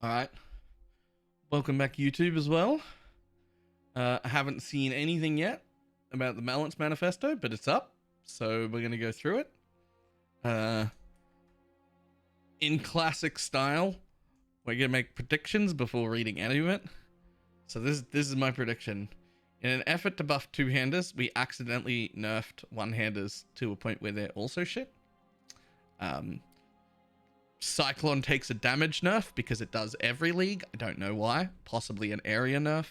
Alright, welcome back YouTube as well. I haven't seen anything yet about the Balance Manifesto, but it's up, so we're going to go through it. In classic style, we're going to make predictions before reading any of it. So this is my prediction. In an effort to buff two-handers, we accidentally nerfed one-handers to a point where they're also shit. Cyclone takes a damage nerf because it does every league. I don't know why. Possibly an area nerf.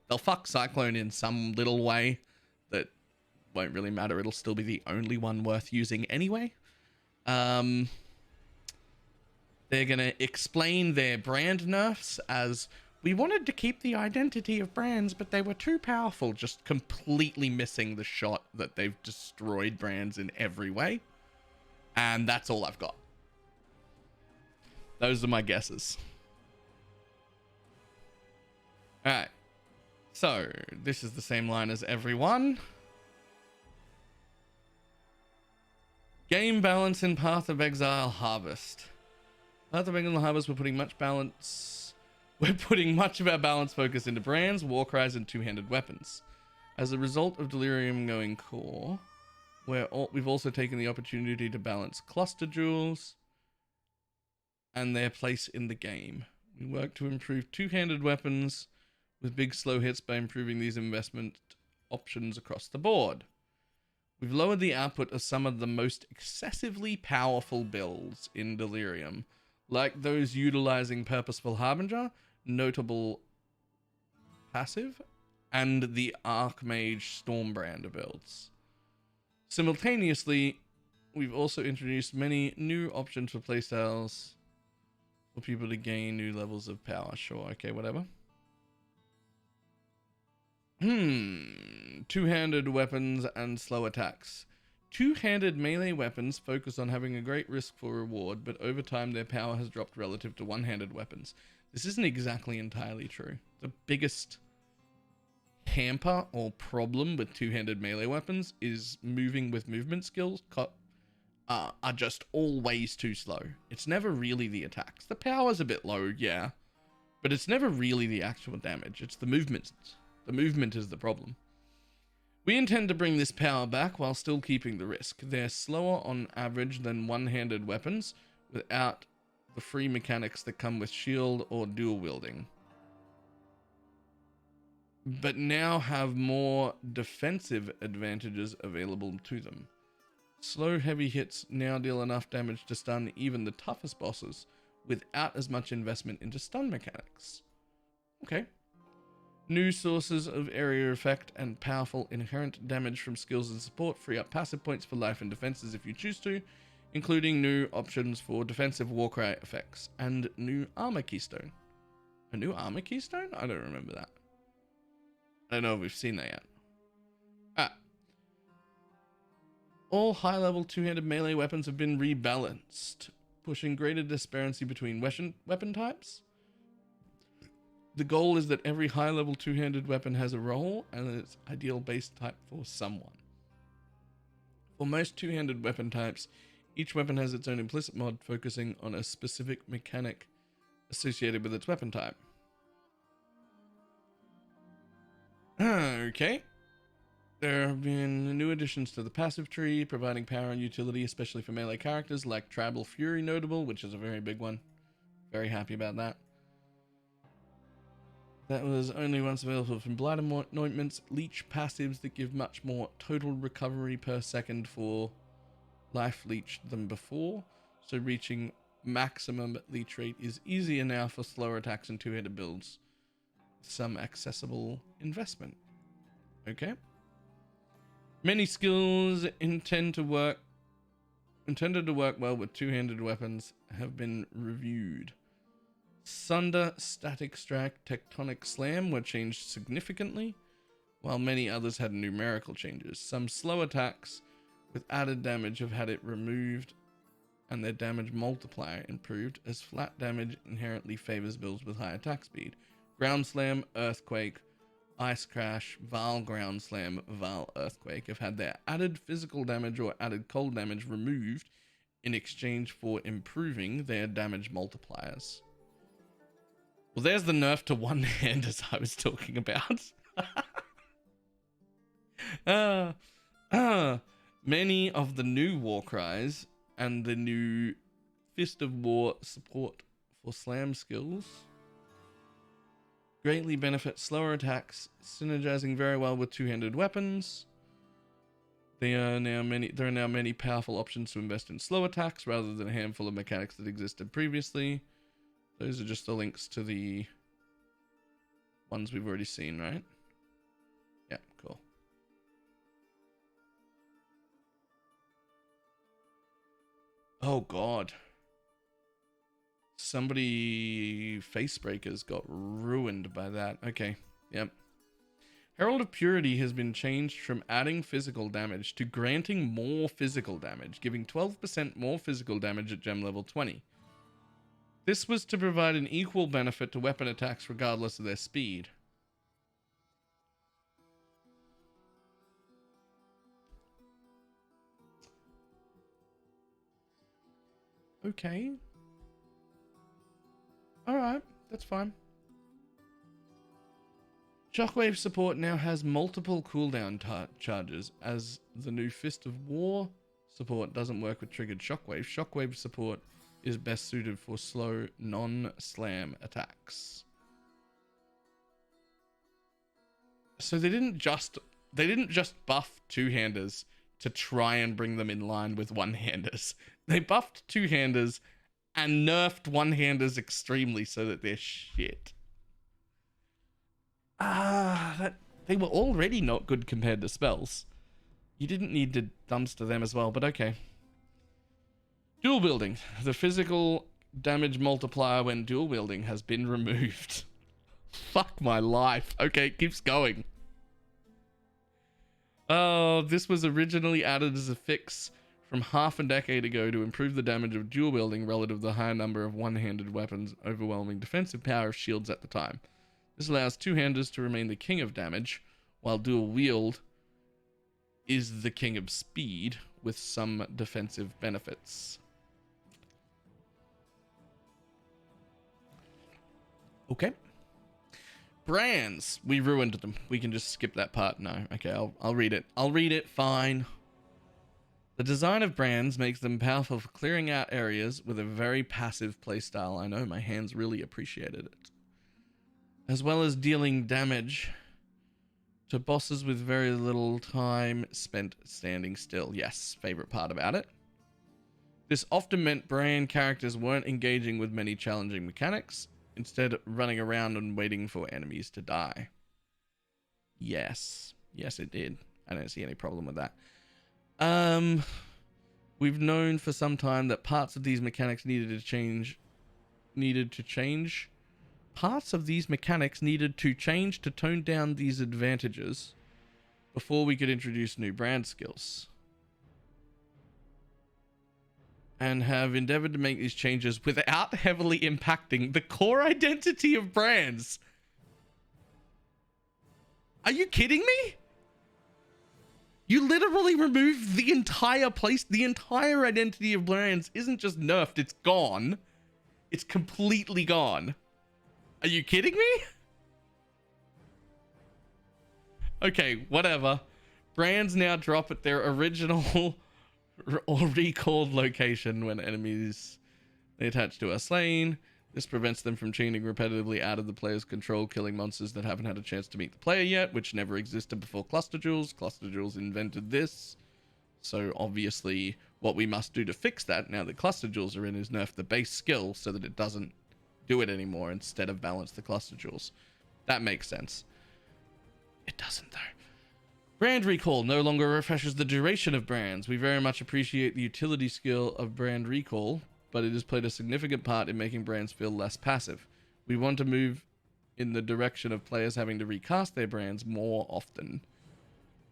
They'll fuck Cyclone in some little way that won't really matter. It'll still be the only one worth using anyway. They're gonna explain their brand nerfs as we wanted to keep the identity of brands, but they were too powerful, just completely missing the shot that they've destroyed brands in every way. And that's all I've got. Those are my guesses. Alright. So, this is the same line as everyone. Game balance in Path of Exile Harvest. Path of Exile Harvest, we're putting much of our balance focus into brands, war cries, and two-handed weapons. As a result of Delirium going core, we've also taken the opportunity to balance cluster jewels and their place in the game. We work to improve two-handed weapons with big slow hits by improving these investment options across the board. We've lowered the output of some of the most excessively powerful builds in Delirium, like those utilizing Purposeful Harbinger, Notable Passive, and the Archmage Stormbrander builds. Simultaneously, we've also introduced many new options for playstyles for people to gain new levels of power. Sure, okay, whatever. Two-handed weapons and slow attacks. Two-handed melee weapons focus on having a great risk for reward, but over time their power has dropped relative to one-handed weapons. This isn't exactly entirely true. The biggest hamper or problem with two-handed melee weapons is moving with movement skills are just always too slow. It's never really the attacks. The power's a bit low, yeah, but it's never really the actual damage. It's the movement. The movement is the problem. We intend to bring this power back while still keeping the risk. They're slower on average than one-handed weapons without the free mechanics that come with shield or dual wielding, but now have more defensive advantages available to them. Slow heavy hits now deal enough damage to stun even the toughest bosses without as much investment into stun mechanics. Okay. New sources of area effect and powerful inherent damage from skills and support free up passive points for life and defenses if you choose to, including new options for defensive warcry effects and new armor keystone. A new armor keystone? I don't remember that. I don't know if we've seen that yet. All high-level two-handed melee weapons have been rebalanced, pushing greater disparity between weapon types. The goal is that every high-level two-handed weapon has a role and its ideal base type for someone. For most two-handed weapon types, each weapon has its own implicit mod focusing on a specific mechanic associated with its weapon type. Okay. There have been new additions to the passive tree, providing power and utility, especially for melee characters like Tribal Fury Notable, which is a very big one. Very happy about that. That was only once available from Blight Anointments, leech passives that give much more total recovery per second for life leech than before, so reaching maximum leech rate is easier now for slower attacks and two-handed builds. Some accessible investment. Okay. Many skills intended to work well with two-handed weapons have been reviewed. Sunder, Static Strike, Tectonic Slam were changed significantly, while many others had numerical changes. Some slow attacks with added damage have had it removed, and their damage multiplier improved, as flat damage inherently favors builds with high attack speed. Ground Slam, Earthquake, Ice Crash, Val Ground Slam, Val Earthquake have had their added physical damage or added cold damage removed in exchange for improving their damage multipliers. Well, there's the nerf to one-handers I was talking about. Many of the new war cries and the new Fist of War support for slam skills greatly benefit slower attacks, synergizing very well with two-handed weapons. There are now many powerful options to invest in slow attacks rather than a handful of mechanics that existed previously. Those are just the links to the ones we've already seen, right? Yeah, cool. Oh god. Somebody Facebreakers got ruined by that. Okay, yep. Herald of Purity has been changed from adding physical damage to granting more physical damage, giving 12% more physical damage at gem level 20. This was to provide an equal benefit to weapon attacks regardless of their speed. Okay. Alright, that's fine. Shockwave support now has multiple cooldown charges, as the new Fist of War support doesn't work with triggered Shockwave. Shockwave support is best suited for slow, non-slam attacks. So they didn't just buff two-handers to try and bring them in line with one-handers. They buffed two-handers and nerfed one-handers extremely so that they're shit. They were already not good compared to spells. You didn't need to dumpster them as well, but okay. Dual wielding. The physical damage multiplier when dual wielding has been removed. Fuck my life. Okay, it keeps going. Oh, this was originally added as a fix from half a decade ago to improve the damage of dual wielding relative to the high number of one-handed weapons' overwhelming defensive power of shields at the time. This allows two-handers to remain the king of damage, while dual wield is the king of speed with some defensive benefits. Okay. Brands. We ruined them. We can just skip that part. No. Okay, I'll read it. I'll read it. Fine. The design of brands makes them powerful for clearing out areas with a very passive playstyle. I know my hands really appreciated it. As well as dealing damage to bosses with very little time spent standing still. Yes, favorite part about it. This often meant brand characters weren't engaging with many challenging mechanics, instead running around and waiting for enemies to die. Yes. Yes, it did. I don't see any problem with that. We've known for some time that parts of these mechanics needed to change to tone down these advantages before we could introduce new brand skills. And have endeavored to make these changes without heavily impacting the core identity of brands. Are you kidding me? You literally removed the entire identity of brands isn't just nerfed, it's gone. It's completely gone. Are you kidding me? Okay, whatever. Brands now drop at their original or recalled location when enemies they attach to are slain. This prevents them from chaining repetitively out of the player's control, killing monsters that haven't had a chance to meet the player yet, which never existed before Cluster Jewels. Cluster Jewels invented this. So obviously what we must do to fix that now that Cluster Jewels are in is nerf the base skill so that it doesn't do it anymore instead of balance the Cluster Jewels. That makes sense. It doesn't though. Brand recall no longer refreshes the duration of brands. We very much appreciate the utility skill of brand recall, but it has played a significant part in making brands feel less passive. We want to move in the direction of players having to recast their brands more often,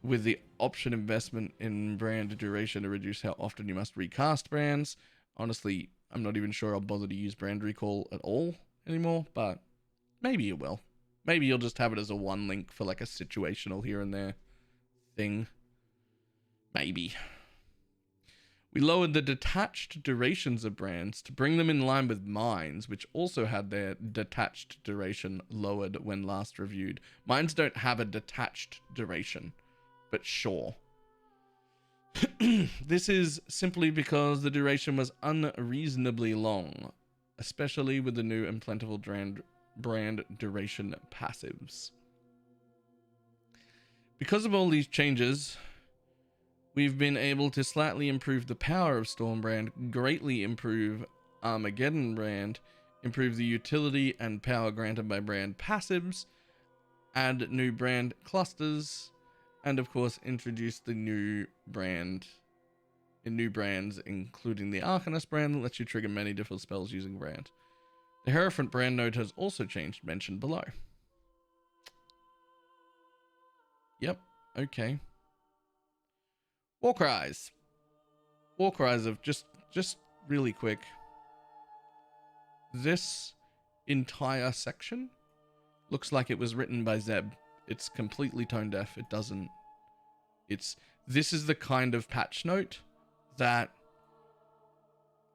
with the option investment in brand duration to reduce how often you must recast brands. Honestly, I'm not even sure I'll bother to use brand recall at all anymore, but maybe you will. Maybe you'll just have it as a one link for like a situational here and there thing. Maybe. We lowered the detached durations of brands to bring them in line with mines, which also had their detached duration lowered when last reviewed. Mines don't have a detached duration, but sure. This is simply because the duration was unreasonably long, especially with the new and plentiful brand duration passives. Because of all these changes, we've been able to slightly improve the power of Storm brand, greatly improve Armageddon brand, improve the utility and power granted by brand passives, add new brand clusters, and of course introduce the new brands, including the Arcanist brand that lets you trigger many different spells using brand. The Hierophant brand node has also changed, mentioned below. Yep, okay. War cries. War cries of just really quick. This entire section looks like it was written by Zeb. It's completely tone deaf. It doesn't. This is the kind of patch note that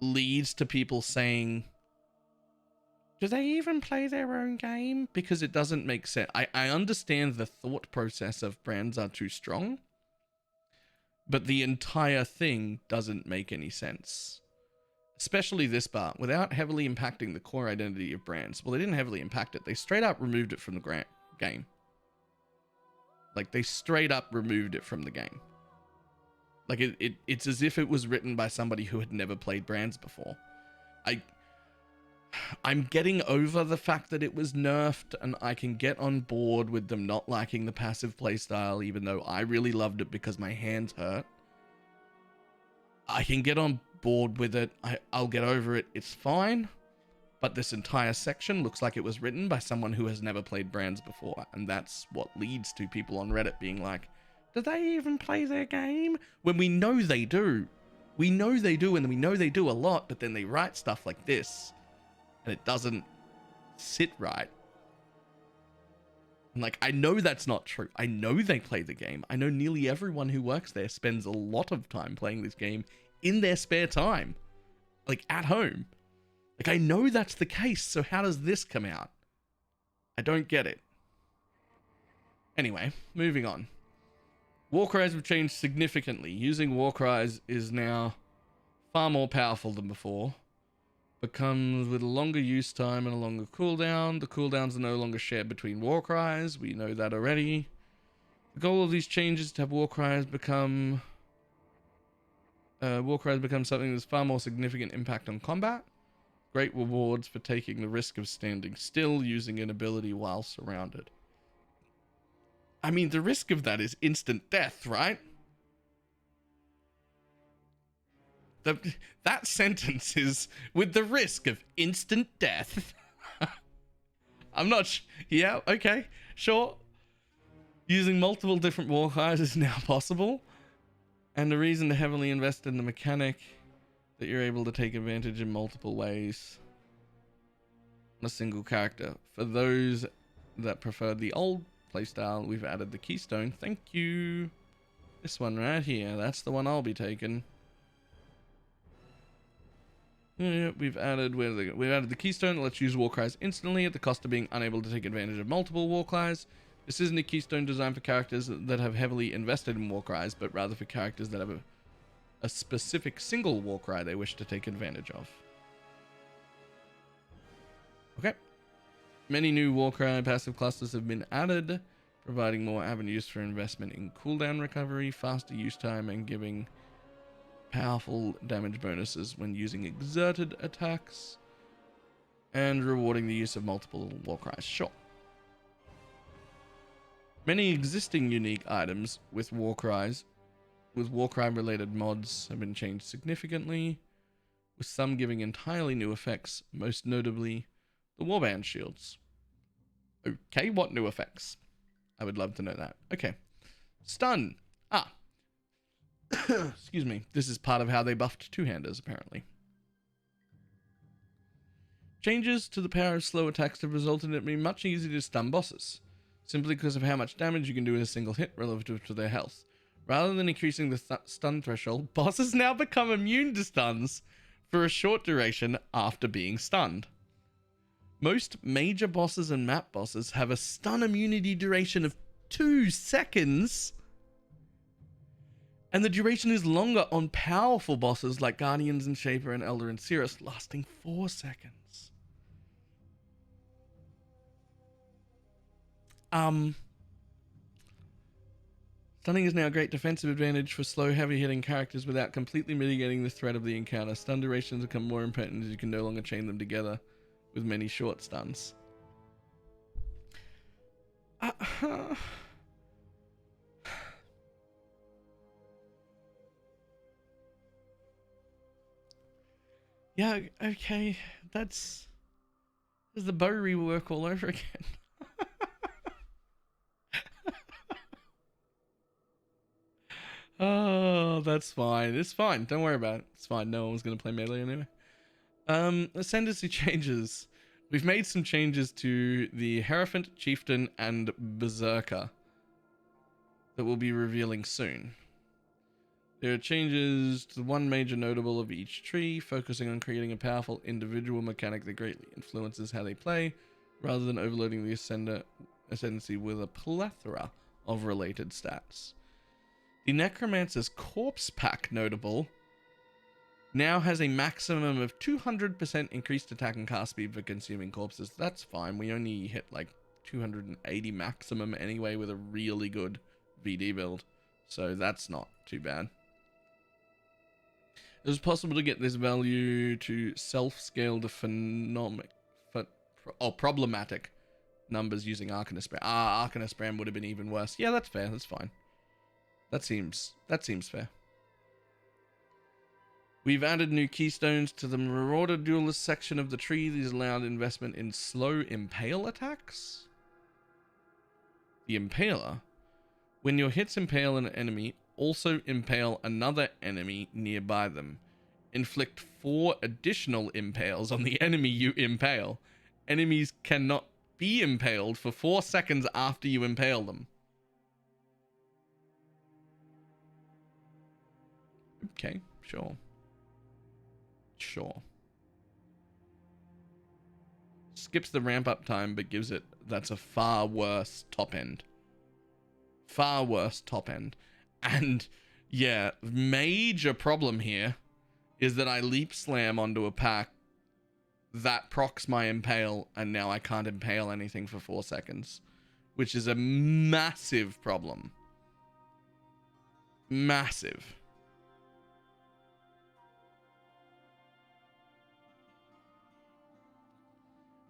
leads to people saying, do they even play their own game? Because it doesn't make sense. I understand the thought process of brands are too strong, but the entire thing doesn't make any sense. Especially this part, without heavily impacting the core identity of brands. Well, they didn't heavily impact it. They straight up removed it from the game. Like, they straight up removed it from the game. Like, it's as if it was written by somebody who had never played brands before. I'm getting over the fact that it was nerfed, and I can get on board with them not liking the passive playstyle, even though I really loved it because my hands hurt. I can get on board with it. I'll get over it. It's fine. But this entire section looks like it was written by someone who has never played brands before, and that's what leads to people on Reddit being like, do they even play their game? When we know they do. We know they do, and we know they do a lot, but then they write stuff like this, and it doesn't sit right. And like, I know that's not true. I know they play the game. I know nearly everyone who works there spends a lot of time playing this game in their spare time. Like, at home. Like, I know that's the case, so how does this come out? I don't get it. Anyway, moving on. War cries have changed significantly. Using war cries is now far more powerful than before. But comes with a longer use time and a longer cooldown. The cooldowns are no longer shared between war cries. We know that already. The goal of these changes is to have war cries become something that's far more significant impact on combat. Great rewards for taking the risk of standing still using an ability while surrounded. I mean, the risk of that is instant death, right? That sentence is with the risk of instant death. I'm not yeah, okay, sure. Using multiple different war cries is now possible. And the reason to heavily invest in the mechanic that you're able to take advantage in multiple ways on a single character. For those that prefer the old playstyle, we've added the keystone. Thank you. This one right here, that's the one I'll be taking. Yeah, we've added the keystone that lets you use war cries instantly at the cost of being unable to take advantage of multiple war cries. This isn't a keystone designed for characters that have heavily invested in war cries, but rather for characters that have a specific single war cry they wish to take advantage of. Okay. Many new war cry passive clusters have been added, providing more avenues for investment in cooldown recovery, faster use time, and giving powerful damage bonuses when using exerted attacks, and rewarding the use of multiple war cries. Sure. Many existing unique items with war cry related mods have been changed significantly, with some giving entirely new effects, most notably the warband shields. Okay, what new effects? I would love to know that. Okay. Stun. Excuse me. This is part of how they buffed two-handers, apparently. Changes to the power of slow attacks have resulted in it being much easier to stun bosses, simply because of how much damage you can do in a single hit relative to their health. Rather than increasing the stun threshold, bosses now become immune to stuns for a short duration after being stunned. Most major bosses and map bosses have a stun immunity duration of 2 seconds, and the duration is longer on powerful bosses like Guardians and Shaper and Elder and Cirrus, lasting 4 seconds. Stunning is now a great defensive advantage for slow, heavy-hitting characters without completely mitigating the threat of the encounter. Stun durations become more important as you can no longer chain them together with many short stuns. Yeah, okay. That's the bow rework all over again. Oh, that's fine. It's fine. Don't worry about it. It's fine. No one's going to play melee anyway. Ascendancy changes. We've made some changes to the Hierophant, Chieftain, and Berserker that we'll be revealing soon. There are changes to one major notable of each tree, focusing on creating a powerful individual mechanic that greatly influences how they play, rather than overloading the ascendancy with a plethora of related stats. The Necromancer's Corpse Pack notable now has a maximum of 200% increased attack and cast speed for consuming corpses. That's fine. We only hit like 280 maximum anyway with a really good VD build. So that's not too bad. It was possible to get this value to self-scale the problematic numbers using Arcanist Brand. Arcanist Brand would have been even worse. Yeah, that's fair. That's fine. That seems fair. We've added new keystones to the Marauder Duelists section of the tree. These allowed investment in slow impale attacks. The Impaler. When your hits impale an enemy, also impale another enemy nearby them. Inflict 4 additional impales on the enemy you impale. Enemies cannot be impaled for 4 seconds after you impale them. Okay, sure. Sure. Skips the ramp up time, but gives it, that's a far worse top end. Far worse top end. And yeah, major problem here is that I leap slam onto a pack that procs my impale, and now I can't impale anything for 4 seconds, which is a massive problem. Massive.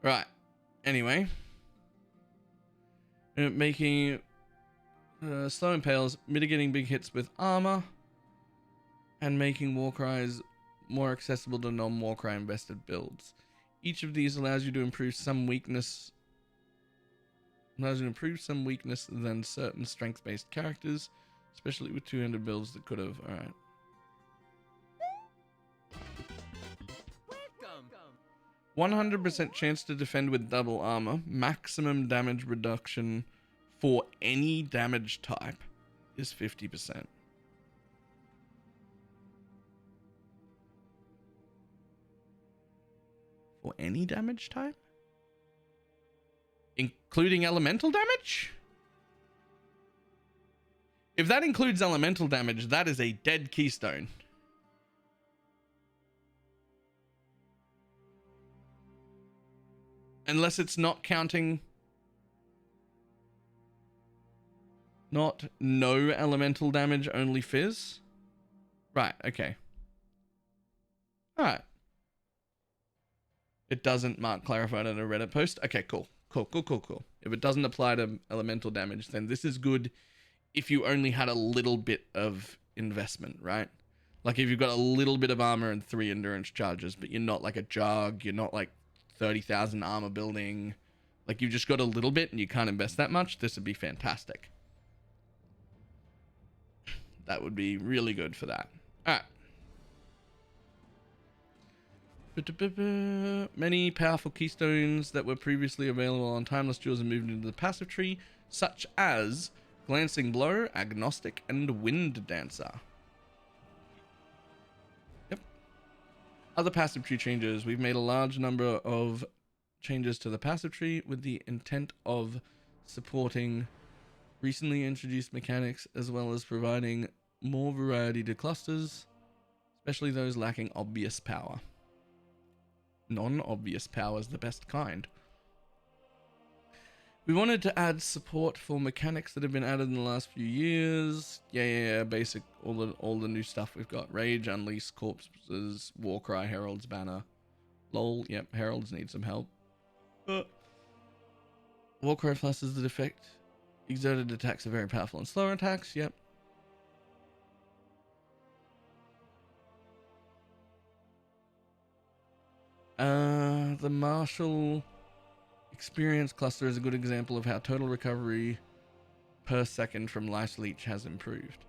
Right. Anyway. Making slow impales, mitigating big hits with armor, and making Warcries more accessible to non-Warcry invested builds. Each of these allows you to improve some weakness. Than certain strength-based characters, especially with 200 builds that could have. Alright. 100% chance to defend with double armor. Maximum damage reduction for any damage type is 50%. For any damage type? Including elemental damage? If that includes elemental damage, that is a dead keystone. Unless it's not counting... no elemental damage, only fizz? Right, okay. Alright. It doesn't, Mark clarified on a Reddit post. Okay, cool. Cool. If it doesn't apply to elemental damage, then this is good if you only had a little bit of investment, right? Like if you've got a little bit of armor and 3 endurance charges, but you're not like a Jug, you're not like 30,000 armor building, like you've just got a little bit and you can't invest that much, this would be fantastic. That would be really good for that. Alright. Many powerful keystones that were previously available on Timeless Jewels are moved into the passive tree, such as Glancing Blow, Agnostic, and Wind Dancer. Yep. Other passive tree changes. We've made a large number of changes to the passive tree with the intent of supporting recently introduced mechanics as well as providing more variety to clusters, especially those lacking obvious power. Non-obvious power is the best kind. We wanted to add support for mechanics that have been added in the last few years. Yeah, basic, all the new stuff we've got. Rage, Unleash, Corpses, Warcry, Herald's Banner. Lol, yep, Heralds need some help. Warcry flutters the defect. Exerted attacks are very powerful and slower attacks, yep. The Martial Experience cluster is a good example of how total recovery per second from Life's Leech has improved.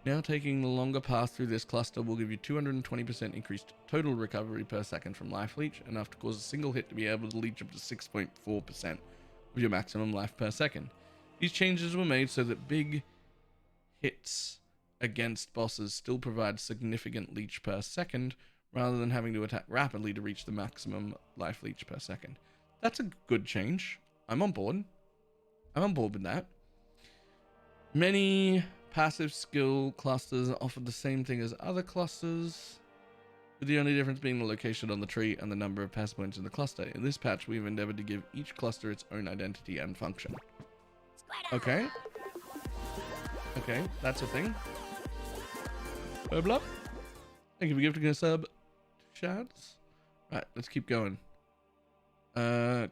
Now taking the longer path through this cluster will give you 220% increased total recovery per second from Life Leech, enough to cause a single hit to be able to leech up to 6.4% of your maximum life per second. These changes were made so that big hits against bosses still provide significant leech per second, rather than having to attack rapidly to reach the maximum life leech per second. That's a good change. I'm on board. I'm on board with that. Many passive skill clusters offer the same thing as other clusters, with the only difference being the location on the tree and the number of passive points in the cluster. In this patch, we've endeavored to give each cluster its own identity and function. Okay. Okay, that's a thing. Blah. Thank you for gifting a sub. Shads. Right, let's keep going.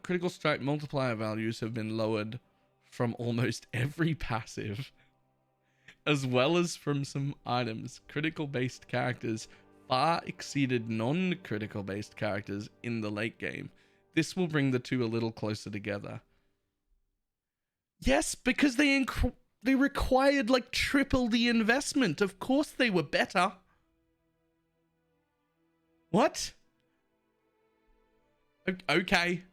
Critical strike multiplier values have been lowered from almost every passive, as well as from some items. Critical based characters far exceeded non-critical based characters in the late game. This will bring the two a little closer together. Yes, because they required like triple the investment. Of course they were better. What? Okay.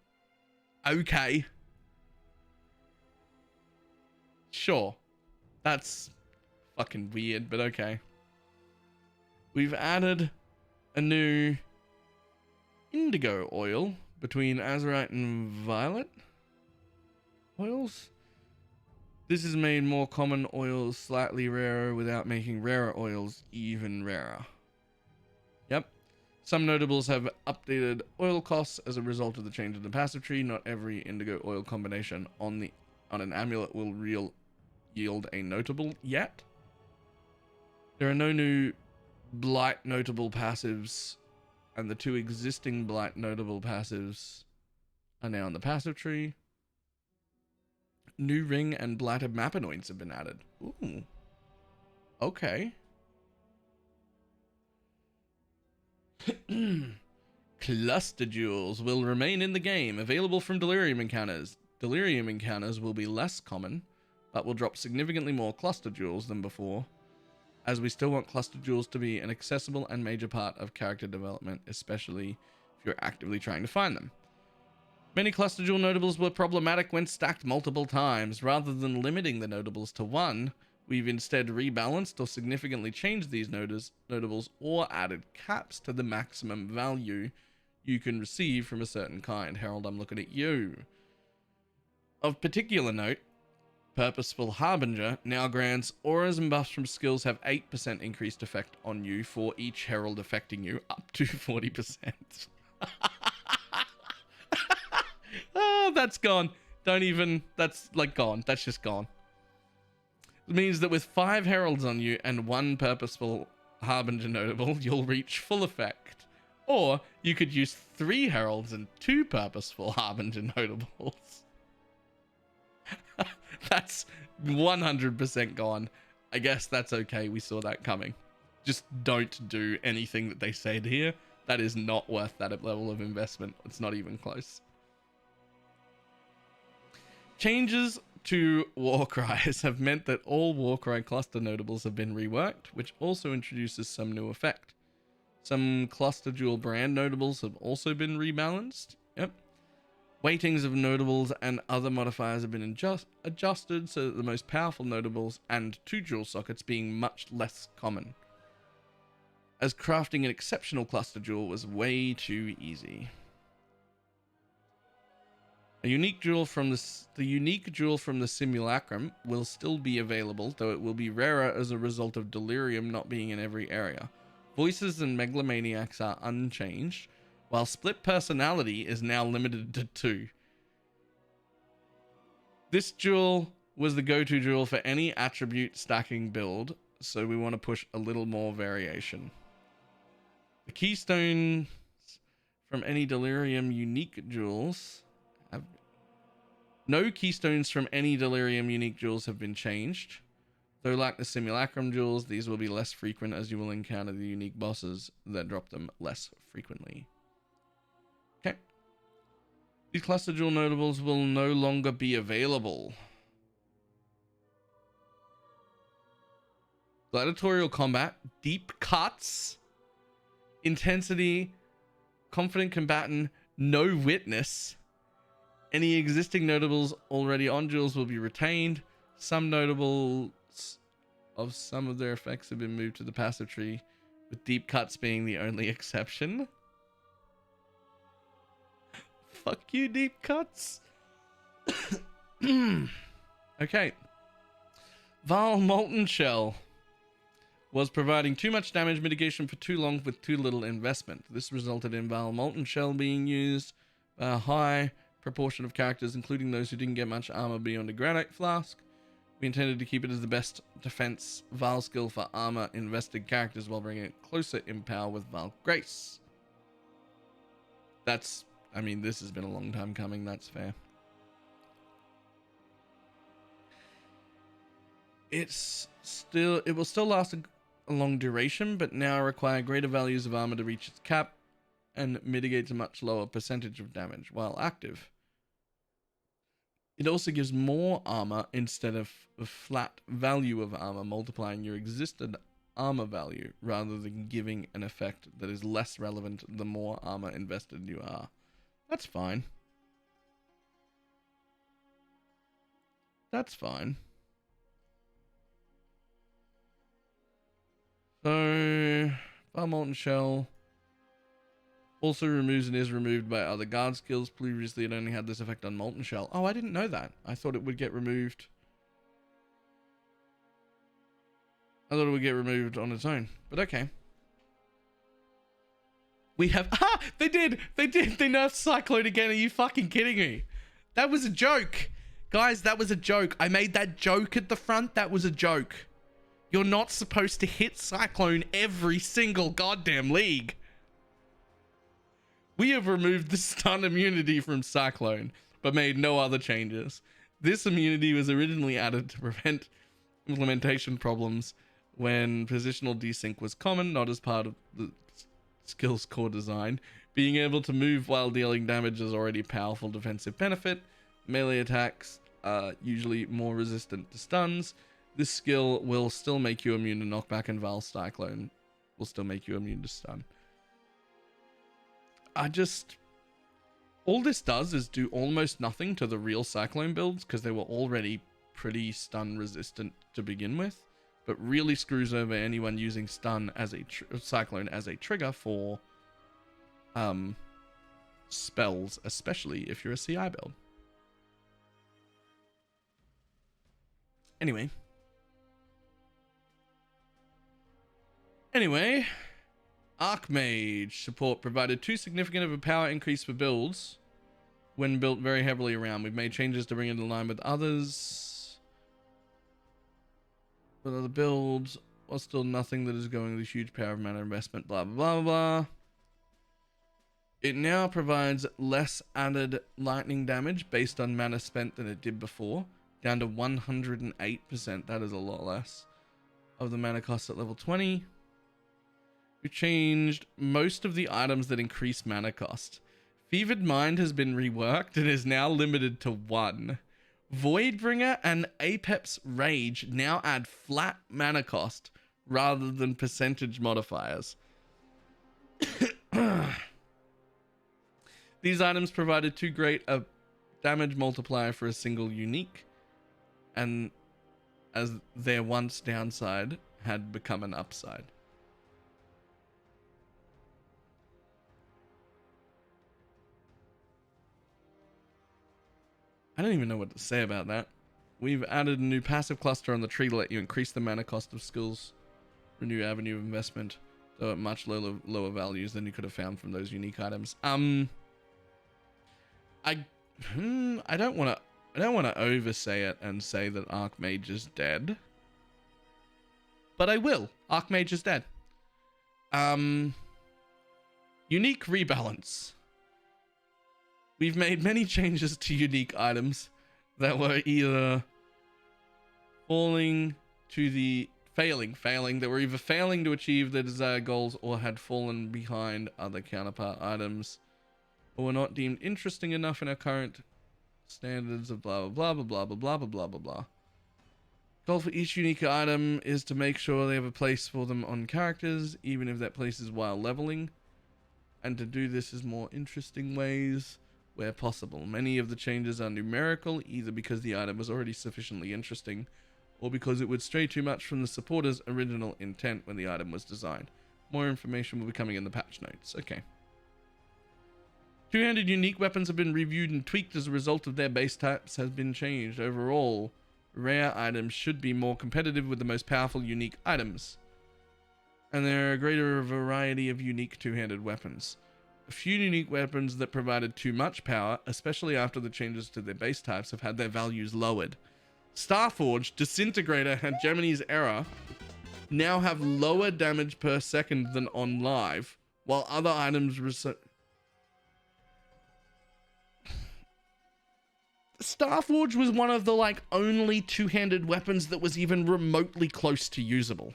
Okay. Sure. That's fucking weird, but okay. We've added a new indigo oil between azurite and violet oils. This has made more common oils slightly rarer without making rarer oils even rarer. Yep. Some notables have updated oil costs as a result of the change in the passive tree. Not every indigo oil combination on an amulet will yield a notable yet. There are no new blight notable passives, and the two existing blight notable passives are now in the passive tree. New ring and blighted mapanoids have been added. Ooh. Okay. Cluster jewels will remain in the game, available from delirium encounters. Delirium encounters will be less common, but will drop significantly more cluster jewels than before, as we still want cluster jewels to be an accessible and major part of character development, especially if you're actively trying to find them. Many cluster jewel notables were problematic when stacked multiple times. Rather than limiting the notables to one, we've instead rebalanced or significantly changed these notables or added caps to the maximum value you can receive from a certain kind. Harold, I'm looking at you. Of particular note, Purposeful Harbinger now grants auras and buffs from skills have 8% increased effect on you for each herald affecting you, up to 40%. Oh, that's gone. That's like gone. That's just gone. It means that with 5 heralds on you and 1 Purposeful Harbinger notable, you'll reach full effect. Or you could use 3 heralds and 2 Purposeful Harbinger notables. That's 100% gone. I guess that's okay. We saw that coming. Just don't do anything that they said here. That is not worth that level of investment. It's not even close. Changes to Warcries have meant that all Warcry cluster notables have been reworked, which also introduces some new effect. Some cluster jewel brand notables have also been rebalanced. Yep. Weightings of notables and other modifiers have been adjusted so that the most powerful notables and 2 jewel sockets being much less common, as crafting an exceptional cluster jewel was way too easy. A unique jewel from the unique jewel from the simulacrum will still be available, though it will be rarer as a result of delirium not being in every area. Voices and megalomaniacs are unchanged, while split personality is now limited to 2. This jewel was the go-to jewel for any attribute stacking build, so we want to push a little more variation. The keystones from any delirium unique jewels have... No keystones from any delirium unique jewels have been changed. Though like the simulacrum jewels, these will be less frequent as you will encounter the unique bosses that drop them less frequently. Okay. These cluster jewel notables will no longer be available. Gladiatorial combat, deep cuts, intensity, confident combatant, no witness. Any existing notables already on jewels will be retained. Some notables of some of their effects have been moved to the passive tree, with deep cuts being the only exception. Fuck you, deep cuts. Okay. Val Molten Shell was providing too much damage mitigation for too long with too little investment. This resulted in Val Molten Shell being used by a high proportion of characters, including those who didn't get much armor beyond a granite flask. We intended to keep it as the best defense Val skill for armor invested characters while bringing it closer in power with Val Grace. That's, I mean, this has been a long time coming, that's fair. It will still last a long duration, but now require greater values of armor to reach its cap and mitigates a much lower percentage of damage while active. It also gives more armor instead of a flat value of armor, multiplying your existing armor value rather than giving an effect that is less relevant the more armor invested you are. That's fine. That's fine. So, Val Molten Shell also removes and is removed by other guard skills. Previously, it only had this effect on Molten Shell. Oh, I didn't know that. I thought it would get removed. I thought it would get removed on its own, but okay. We have... Ah! They did! They did! They nerfed Cyclone again. Are you fucking kidding me? That was a joke. Guys, that was a joke. I made that joke at the front. That was a joke. You're not supposed to hit Cyclone every single goddamn league. We have removed the stun immunity from Cyclone, but made no other changes. This immunity was originally added to prevent implementation problems when positional desync was common, not as part of the skill's core design. Being able to move while dealing damage is already a powerful defensive benefit. Melee attacks are usually more resistant to stuns. This skill will still make you immune to knockback, and Val Cyclone will still make you immune to stun. All this does is do almost nothing to the real Cyclone builds because they were already pretty stun resistant to begin with, but really screws over anyone using stun as a Cyclone as a trigger for spells, especially if you're a CI build. Anyway, Archmage Support provided too significant of a power increase for builds when built very heavily around. We've made changes to bring it in line with others. With other builds, while still nothing that is going with a huge power of mana investment, blah, blah, blah, blah. It now provides less added lightning damage based on mana spent than it did before, down to 108%. That is a lot less of the mana cost at level 20. We changed most of the items that increase mana cost. Fevered Mind has been reworked and is now limited to 1. Voidbringer and Apex Rage now add flat mana cost rather than percentage modifiers. These items provided too great a damage multiplier for a single unique, and as their once downside had become an upside. I don't even know what to say about that. We've added a new passive cluster on the tree to let you increase the mana cost of skills for a new avenue of investment, though at much lower values than you could have found from those unique items. I don't want to oversay it and say that Archmage is dead, but I will. Archmage is dead. Unique rebalance. We've made many changes to unique items that were either failing, that were either failing to achieve their desired goals or had fallen behind other counterpart items, or were not deemed interesting enough in our current standards of blah blah blah blah blah blah blah blah blah blah. Goal for each unique item is to make sure they have a place for them on characters, even if that place is while leveling, and to do this in more interesting ways where possible. Many of the changes are numerical, either because the item was already sufficiently interesting, or because it would stray too much from the supporter's original intent when the item was designed. More information will be coming in the patch notes. Okay. Two-handed unique weapons have been reviewed and tweaked as a result of their base types has been changed. Overall, rare items should be more competitive with the most powerful unique items, and there are a greater variety of unique two-handed weapons. A few unique weapons that provided too much power, especially after the changes to their base types, have had their values lowered. Starforge, Disintegrator, and Gemini's Era now have lower damage per second than on live, while other items Starforge was one of the only two-handed weapons that was even remotely close to usable.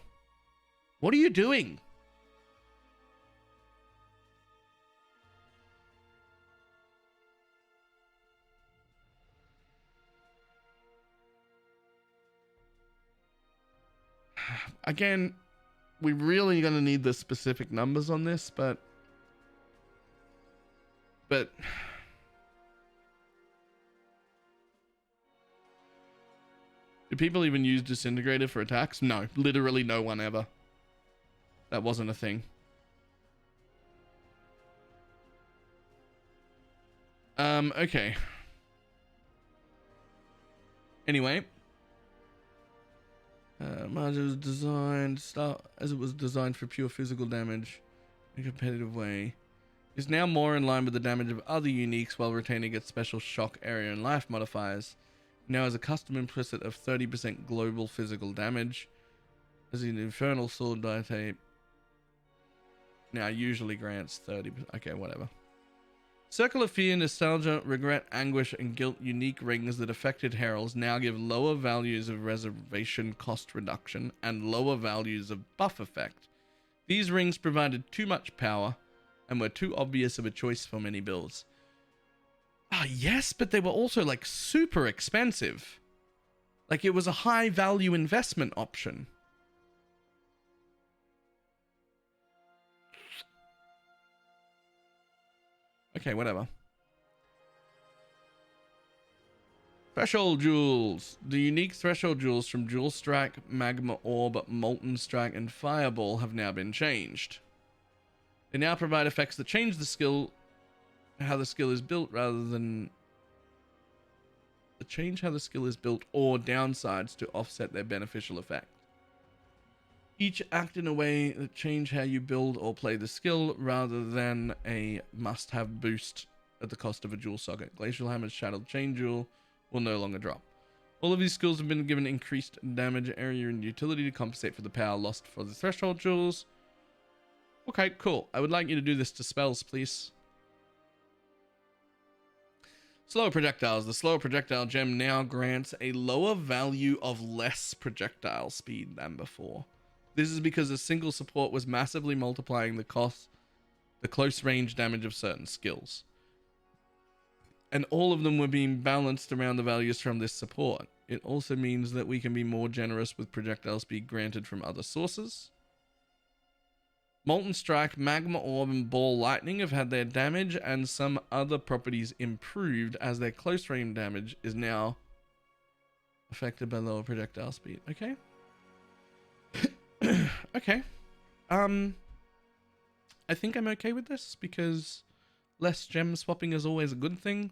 What are you doing? Again, we're really going to need the specific numbers on this, but do people even use Disintegrator for attacks? No, literally no one ever. That wasn't a thing. Okay. Anyway. Mage was designed as it was designed for pure physical damage in a competitive way. Is now more in line with the damage of other uniques while retaining its special shock, area, and life modifiers. Now has a custom implicit of 30% global physical damage. As an Infernal Sword die type. Now usually grants 30%. Okay, whatever. Circle of Fear, Nostalgia, Regret, Anguish, and Guilt unique rings that affected heralds now give lower values of reservation cost reduction and lower values of buff effect. These rings provided too much power and were too obvious of a choice for many builds. Ah, yes, but they were also super expensive. It was a high value investment option. Okay, whatever. Threshold Jewels. The unique Threshold Jewels from Jewel Strike, Magma Orb, Molten Strike, and Fireball have now been changed. They now provide effects that change the skill, how the skill is built, rather than change how the skill is built or downsides to offset their beneficial effect. Each act in a way that change how you build or play the skill rather than a must-have boost at the cost of a jewel socket. Glacial Hammer's Shadowed Chain Jewel will no longer drop. All of these skills have been given increased damage, area, and utility to compensate for the power lost for the Threshold Jewels. Okay, cool. I would like you to do this to spells, please. Slower Projectiles. The Slower Projectile gem now grants a lower value of less projectile speed than before. This is because a single support was massively multiplying the close range damage of certain skills. And all of them were being balanced around the values from this support. It also means that we can be more generous with projectile speed granted from other sources. Molten Strike, Magma Orb, and Ball Lightning have had their damage and some other properties improved as their close range damage is now affected by lower projectile speed. Okay. Okay. I think I'm okay with this because less gem swapping is always a good thing.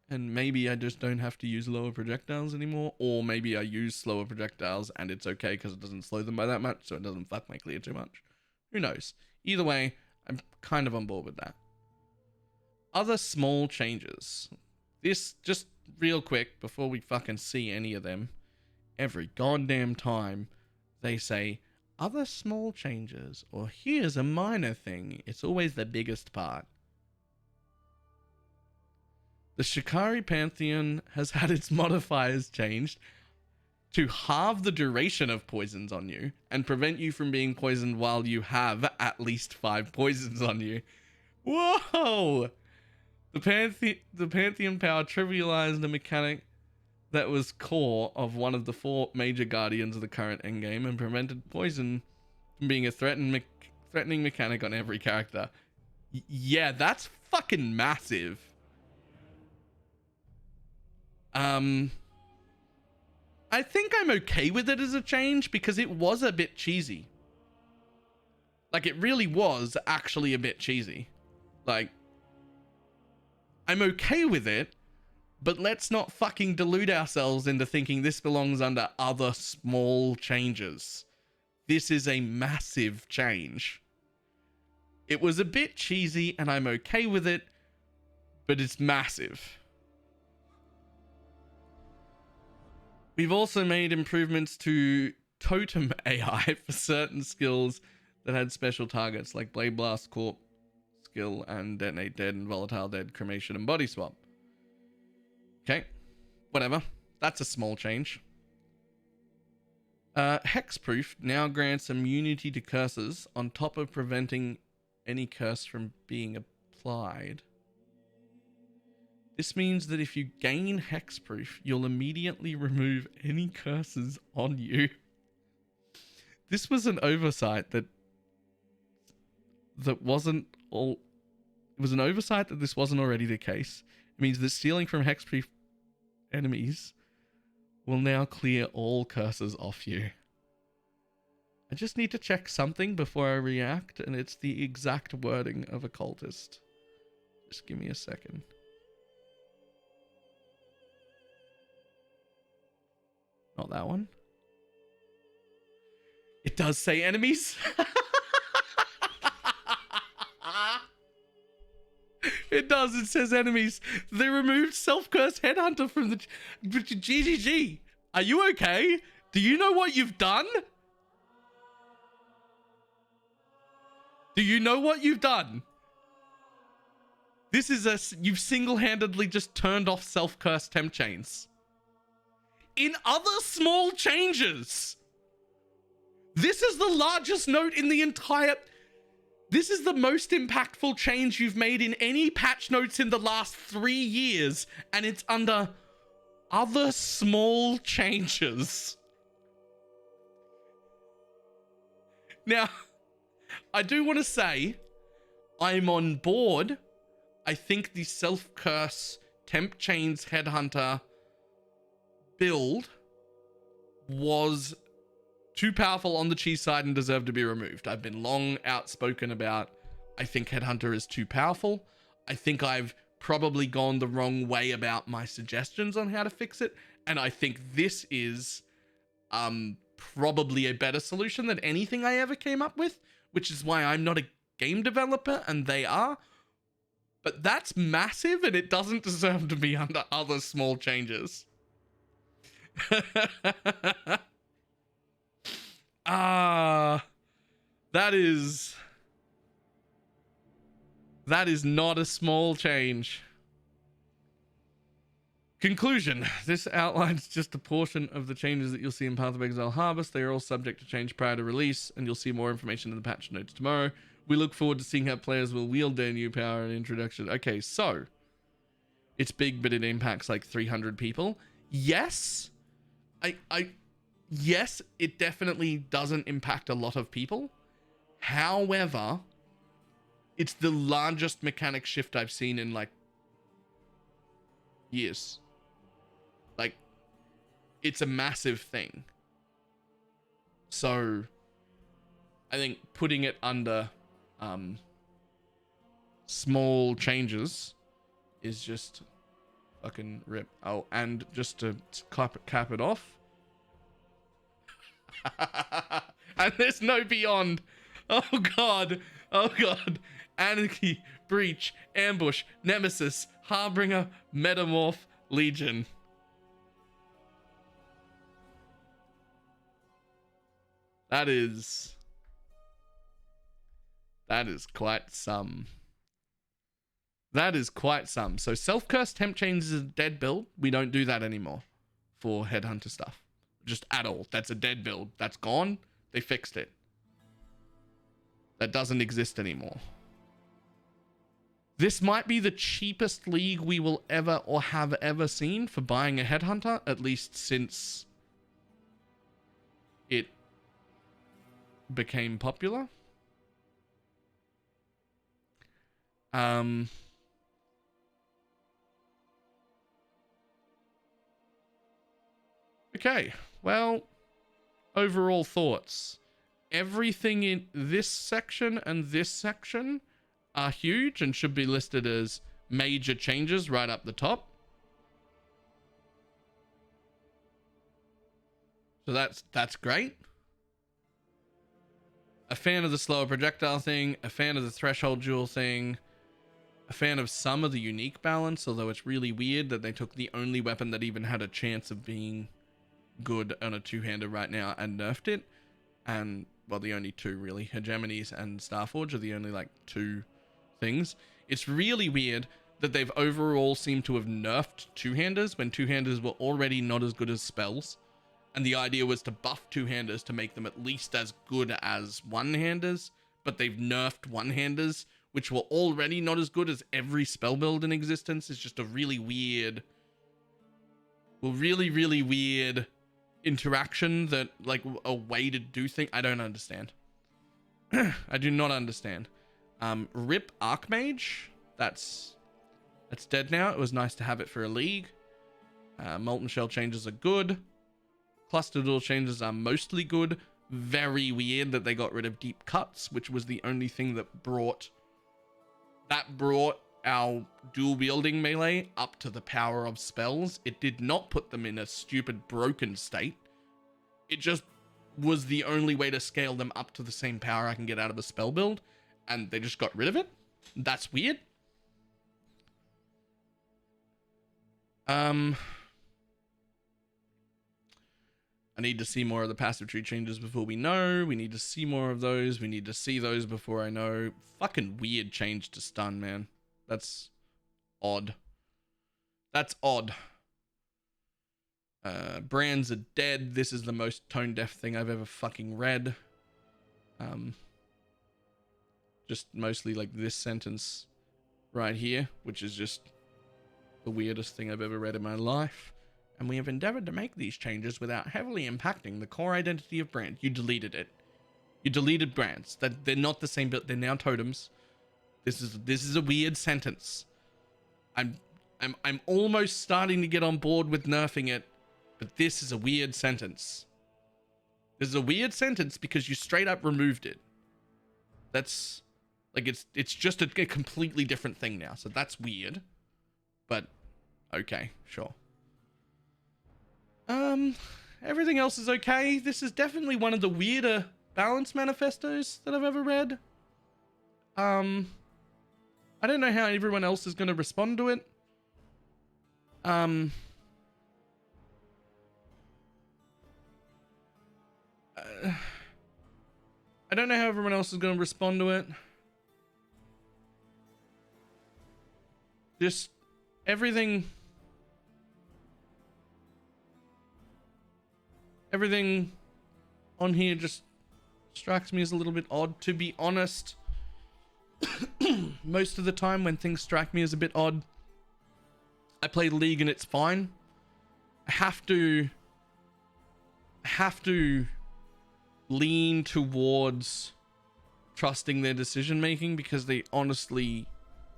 And maybe I just don't have to use lower projectiles anymore. Or maybe I use slower projectiles and it's okay because it doesn't slow them by that much. So it doesn't fuck my clear too much. Who knows? Either way, I'm kind of on board with that. Other small changes. This, just real quick, before we fucking see any of them. Every goddamn time they say, other small changes, or here's a minor thing. It's always the biggest part. The Shikari Pantheon has had its modifiers changed to halve the duration of poisons on you and prevent you from being poisoned while you have at least 5 poisons on you. Whoa! The Pantheon power trivialized a mechanic that was core of one of the 4 major guardians of the current endgame and prevented poison from being a threatening mechanic on every character. Yeah, that's fucking massive. I think I'm okay with it as a change because it was a bit cheesy. Like, it really was actually a bit cheesy. Like, I'm okay with it, but let's not fucking delude ourselves into thinking this belongs under other small changes. This is a massive change. It was a bit cheesy and I'm okay with it, but it's massive. We've also made improvements to totem AI for certain skills that had special targets like Blade Blast, Corp skill, and Detonate Dead and Volatile Dead, Cremation, and Body Swap. Okay, whatever. That's a small change. Hexproof now grants immunity to curses on top of preventing any curse from being applied. This means that if you gain Hexproof, you'll immediately remove any curses on you. This was an oversight that wasn't all... It was an oversight that this wasn't already the case. It means that stealing from Hexproof enemies will now clear all curses off you. I just need to check something before I react, and it's the exact wording of Occultist. Just give me a second. Not that one. It does say enemies. It does. It says enemies. They removed Self-Cursed Headhunter from the... GGG. Are you okay? Do you know what you've done? Do you know what you've done? This is a... You've single-handedly just turned off Self-Cursed Temp Chains. In other small changes, this is the largest note in the entire... This is the most impactful change you've made in any patch notes in the last 3 years, and it's under other small changes. Now, I do want to say, I'm on board. I think the Self-Curse Temp Chains Headhunter build was too powerful on the cheese side and deserved to be removed. I've been long outspoken about, I think Headhunter is too powerful. I think I've probably gone the wrong way about my suggestions on how to fix it. And I think this is probably a better solution than anything I ever came up with, which is why I'm not a game developer and they are. But that's massive and it doesn't deserve to be under other small changes. That is not a small change. Conclusion. This outlines just a portion of the changes that you'll see in Path of Exile Harvest. They are all subject to change prior to release, and you'll see more information in the patch notes tomorrow. We look forward to seeing how players will wield their new power and introduction. Okay, so it's big, but it impacts like 300 people. Yes, yes, it definitely doesn't impact a lot of people. However, it's the largest mechanic shift I've seen in like years. Like, it's a massive thing. So I think putting it under small changes is just fucking rip. Oh, and just to cap it off. And there's no beyond. Oh god. Oh god. Anarchy, Breach, Ambush, Nemesis, Harbinger, Metamorph, Legion. That is quite some. That is quite some. So self-curse temp change is a dead build. We don't do that anymore for Headhunter stuff. Just at all. That's a dead build. That's gone. They fixed it. That doesn't exist anymore. This might be the cheapest league we will ever or have ever seen for buying a Headhunter, at least since it became popular. Okay, well, overall thoughts. Everything in this section and this section are huge and should be listed as major changes right up the top. So that's great. A fan of the slower projectile thing, a fan of the threshold jewel thing, a fan of some of the unique balance, although it's really weird that they took the only weapon that even had a chance of being good on a two-hander right now and nerfed it. And, well, the only two really, Hegemonies and Starforge are the only like two things. It's really weird that they've overall seemed to have nerfed two-handers when two-handers were already not as good as spells. And the idea was to buff two-handers to make them at least as good as one-handers, but they've nerfed one-handers, which were already not as good as every spell build in existence. It's just a really weird, well, really, really weird interaction that, like, a way to do things. I don't understand. I do not understand. Rip Archmage. That's dead now. It was nice to have it for a league. Molten Shell changes are good. Cluster Duel changes are mostly good. Very weird that they got rid of Deep Cuts, which was the only thing that brought our dual wielding melee up to the power of spells. It did not put them in a stupid broken state. It just was the only way to scale them up to the same power I can get out of a spell build, and they just got rid of it. That's weird. I need to see more of the passive tree changes before we know. We need to see more of those. We need to see those before I know. Fucking weird change to stun, man. That's odd. That's odd. Brands are dead. This is the most tone deaf thing I've ever fucking read. Just mostly like this sentence right here, which is just the weirdest thing I've ever read in my life. And we have endeavored to make these changes without heavily impacting the core identity of brand. You deleted it. You deleted brands. That they're not the same, but they're now totems. This is a weird sentence. I'm almost starting to get on board with nerfing it, but this is a weird sentence. This is a weird sentence because you straight up removed it. That's like it's just a completely different thing now. So that's weird. But okay, sure. Everything else is okay. This is definitely one of the weirder balance manifestos that I've ever read. I don't know how everyone else is going to respond to it. I don't know how everyone else is going to respond to it. Just everything on here just strikes me as a little bit odd, to be honest. Most of the time when things strike me as a bit odd, I play League and it's fine. I have to lean towards trusting their decision making, because they honestly,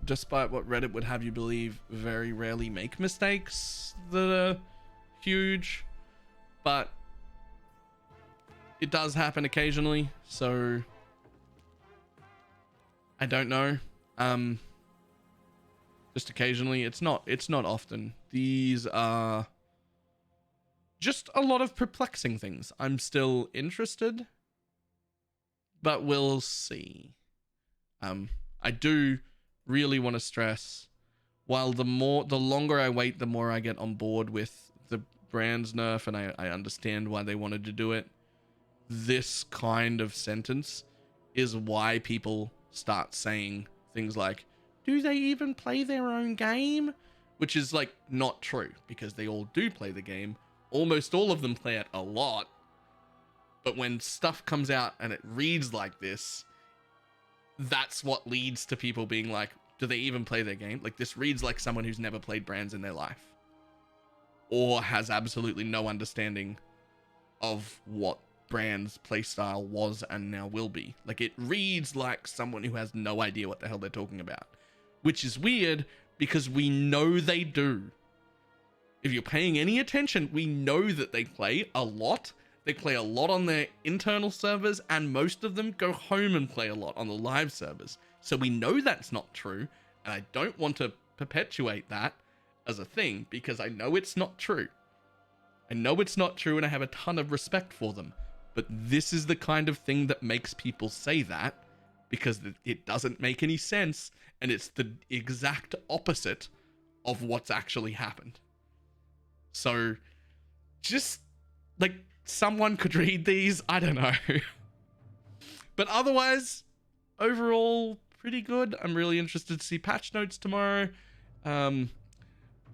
despite what Reddit would have you believe, very rarely make mistakes that are huge, but it does happen occasionally. So I don't know. Just occasionally. It's not often. These are just a lot of perplexing things. I'm still interested, but we'll see. I do really want to stress, while the longer I wait, the more I get on board with the brand's nerf, and I understand why they wanted to do it. This kind of sentence is why people start saying things like, do they even play their own game? Which is like not true, because they all do play the game. Almost all of them play it a lot. But when stuff comes out and it reads like this, that's what leads to people being like, do they even play their game? Like, this reads like someone who's never played brands in their life, or has absolutely no understanding of what brand's playstyle was and now will be. Like, it reads like someone who has no idea what the hell they're talking about, which is weird because we know they do. If you're paying any attention, we know that they play a lot. They play a lot on their internal servers, and most of them go home and play a lot on the live servers. So we know that's not true, and I don't want to perpetuate that as a thing, because I know it's not true. I know it's not true, and I have a ton of respect for them. But this is the kind of thing that makes people say that, because it doesn't make any sense, and it's the exact opposite of what's actually happened. So, just, like, someone could read these, I don't know. But otherwise, overall, pretty good. I'm really interested to see patch notes tomorrow. We're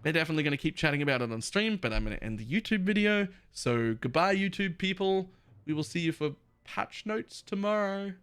definitely going to keep chatting about it on stream, but I'm going to end the YouTube video. So, goodbye, YouTube people. We will see you for patch notes tomorrow.